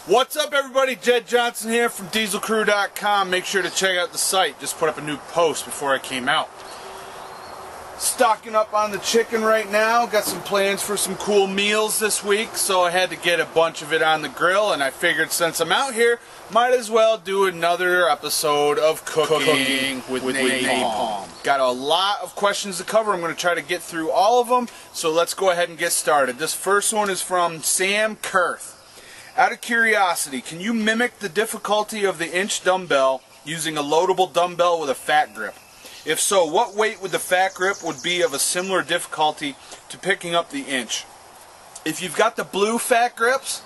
What's up, everybody? Jed Johnson here from dieselcrew.com. Make sure to check out the site. Just put up a new post before I came out. Stocking up on the chicken right now. Got some plans for some cool meals this week, so I had to get a bunch of it on the grill, and I figured since I'm out here, might as well do another episode of Cooking with Napalm. Got a lot of questions to cover. I'm going to try to get through all of them, so let's go ahead and get started. This first one is from Sam Kurth. Out of curiosity, can you mimic the difficulty of the inch dumbbell using a loadable dumbbell with a fat grip? If so, what weight would the fat grip would be of a similar difficulty to picking up the inch? If you've got the blue fat grips,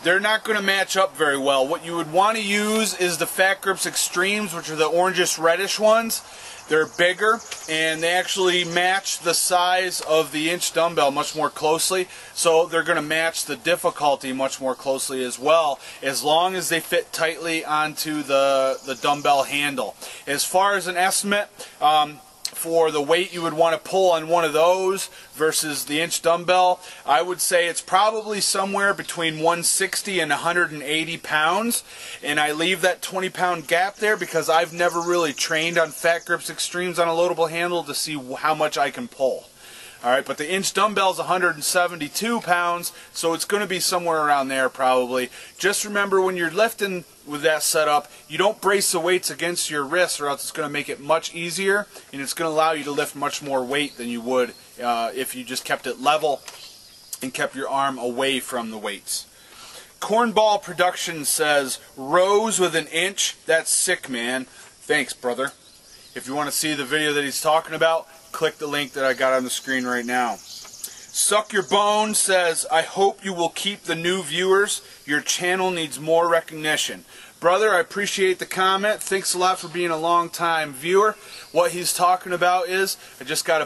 they're not going to match up very well. What you would want to use is the Fat Gripz Extremes, which are the orangish reddish ones. They're bigger, and they actually match the size of the inch dumbbell much more closely, so they're going to match the difficulty much more closely as well, as long as they fit tightly onto the dumbbell handle. As far as an estimate, for the weight you would want to pull on one of those versus the inch dumbbell, I would say it's probably somewhere between 160 and 180 pounds, and I leave that 20-pound gap there because I've never really trained on Fat Gripz Extremes on a loadable handle to see how much I can pull. Alright, but the inch dumbbell is 172 pounds, so it's going to be somewhere around there probably. Just remember, when you're lifting with that setup, you don't brace the weights against your wrists, or else it's going to make it much easier, and it's going to allow you to lift much more weight than you would if you just kept it level and kept your arm away from the weights. Cornball Production says, rows with an inch? That's sick, man. Thanks, brother. If you want to see the video that he's talking about, click the link that I got on the screen right now. Suck Your Bone says, I hope you will keep the new viewers. Your channel needs more recognition. Brother, I appreciate the comment. Thanks a lot for being a long-time viewer. What he's talking about is, I just got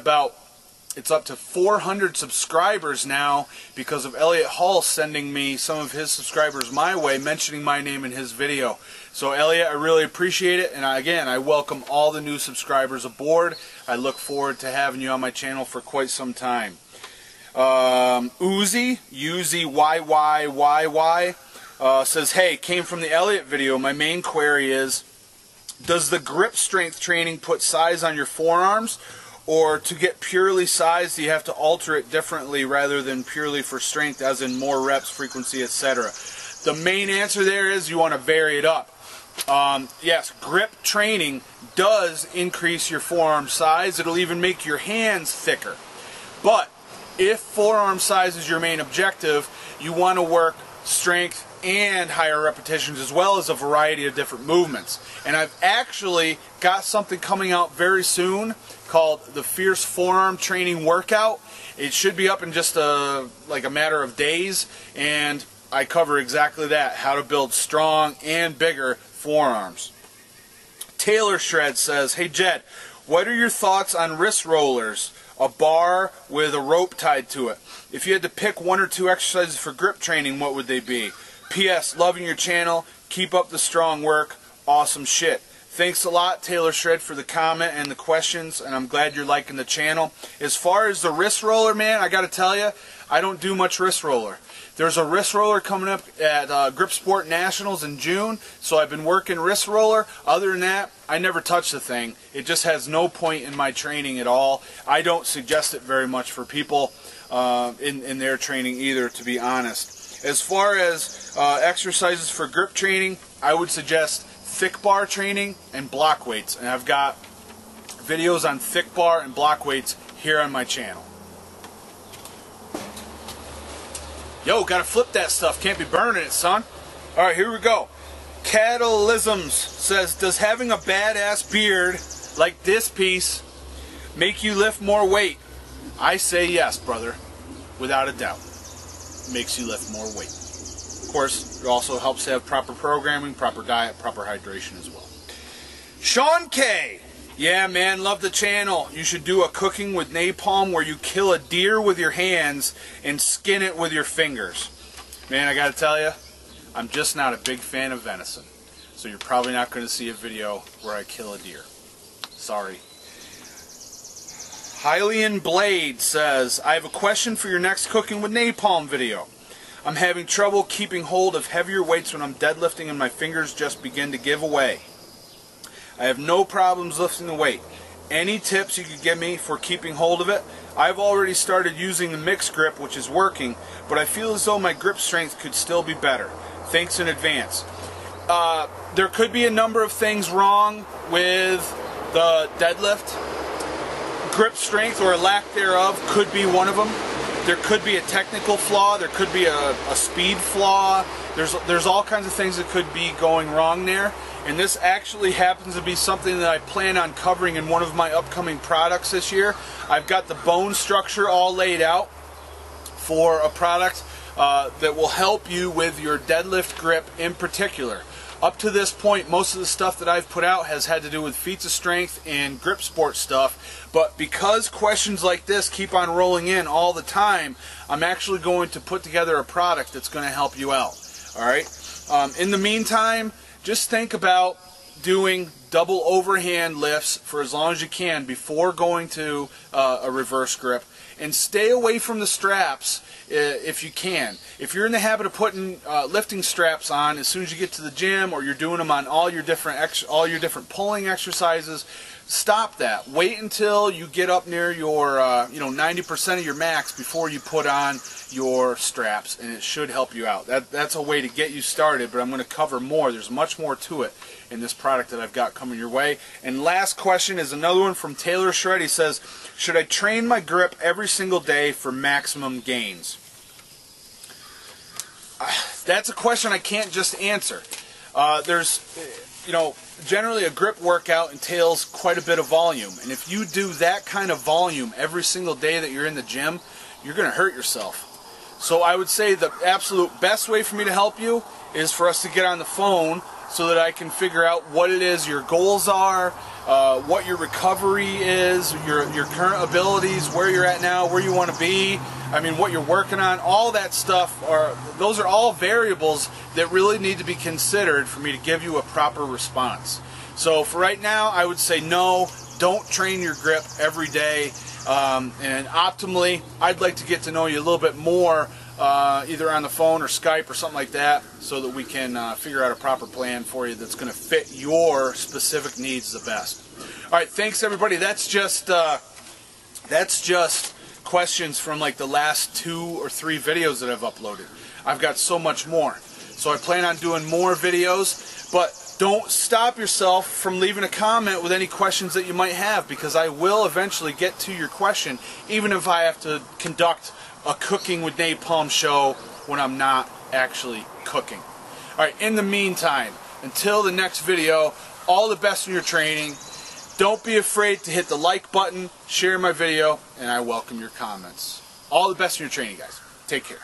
it's up to 400 subscribers now because of Elliot Hall sending me some of his subscribers my way, mentioning my name in his video. So Elliot, I really appreciate it, and again, I welcome all the new subscribers aboard. I look forward to having you on my channel for quite some time. Uzi, U-Z-Y-Y-Y-Y, says, hey, came from the Elliot video. My main query is, does the grip strength training put size on your forearms? Or to get purely size, do you have to alter it differently rather than purely for strength, as in more reps, frequency, etc.? The main answer there is you want to vary it up. Yes, grip training does increase your forearm size. It'll even make your hands thicker. But if forearm size is your main objective, you want to work strength and higher repetitions, as well as a variety of different movements. And I've actually got something coming out very soon called the Fierce Forearm Training Workout. It should be up in just like a matter of days, and I cover exactly that, how to build strong and bigger forearms. Taylor Shred says, hey Jed, what are your thoughts on wrist rollers? A bar with a rope tied to it. If you had to pick one or two exercises for grip training, what would they be? P.S. Loving your channel. Keep up the strong work. Awesome shit. Thanks a lot, Taylor Shred, for the comment and the questions, and I'm glad you're liking the channel. As far as the wrist roller, man, I got to tell you, I don't do much wrist roller. There's a wrist roller coming up at Grip Sport Nationals in June, so I've been working wrist roller. Other than that, I never touch the thing. It just has no point in my training at all. I don't suggest it very much for people in their training either, to be honest. As far as exercises for grip training, I would suggest thick bar training and block weights. And I've got videos on thick bar and block weights here on my channel. Yo, gotta flip that stuff. Can't be burning it, son. Alright, here we go. Catalysms says, does having a badass beard like this piece make you lift more weight? I say yes, brother. Without a doubt. Makes you lift more weight. Of course, it also helps to have proper programming, proper diet, proper hydration as well. Sean K. Yeah, man, love the channel. You should do a Cooking with Napalm where you kill a deer with your hands and skin it with your fingers. Man, I gotta tell you, I'm just not a big fan of venison. So you're probably not going to see a video where I kill a deer. Sorry. Hylian Blade says, I have a question for your next Cooking with Napalm video. I'm having trouble keeping hold of heavier weights when I'm deadlifting and my fingers just begin to give away. I have no problems lifting the weight. Any tips you could give me for keeping hold of it? I've already started using the mixed grip, which is working, but I feel as though my grip strength could still be better. Thanks in advance. There could be a number of things wrong with the deadlift. Grip strength or a lack thereof could be one of them. There could be a technical flaw. There could be a speed flaw. There's all kinds of things that could be going wrong there. And this actually happens to be something that I plan on covering in one of my upcoming products this year. I've got the bone structure all laid out for a product that will help you with your deadlift grip in particular. Up to this point, most of the stuff that I've put out has had to do with feats of strength and grip sport stuff, but because questions like this keep on rolling in all the time, I'm actually going to put together a product that's going to help you out. Alright? In the meantime, just think about doing double overhand lifts for as long as you can before going to a reverse grip, and stay away from the straps if you can. If you're in the habit of putting lifting straps on as soon as you get to the gym, or you're doing them on all your different pulling exercises, stop that. Wait until you get up near your 90% of your max before you put on your straps, and it should help you out. That's a way to get you started, but I'm going to cover more. There's much more to it in this product that I've got coming your way. And last question is another one from Taylor Shred. He says, should I train my grip every single day for maximum gains? That's a question I can't just answer. Generally a grip workout entails quite a bit of volume, and if you do that kind of volume every single day that you're in the gym, you're going to hurt yourself. So I would say the absolute best way for me to help you is for us to get on the phone so that I can figure out what it is your goals are, what your recovery is, your current abilities, where you're at now, where you want to be, what you're working on. All that stuff, those are all variables that really need to be considered for me to give you a proper response. So for right now, I would say no, don't train your grip every day. And optimally, I'd like to get to know you a little bit more, either on the phone or Skype or something like that, so that we can figure out a proper plan for you that's going to fit your specific needs the best. All right, thanks everybody. That's just questions from like the last 2 or 3 videos that I've uploaded. I've got so much more, so I plan on doing more videos, but don't stop yourself from leaving a comment with any questions that you might have, because I will eventually get to your question, even if I have to conduct a Cooking with Napalm show when I'm not actually cooking. Alright, in the meantime, until the next video, all the best in your training. Don't be afraid to hit the like button, share my video, and I welcome your comments. All the best in your training, guys. Take care.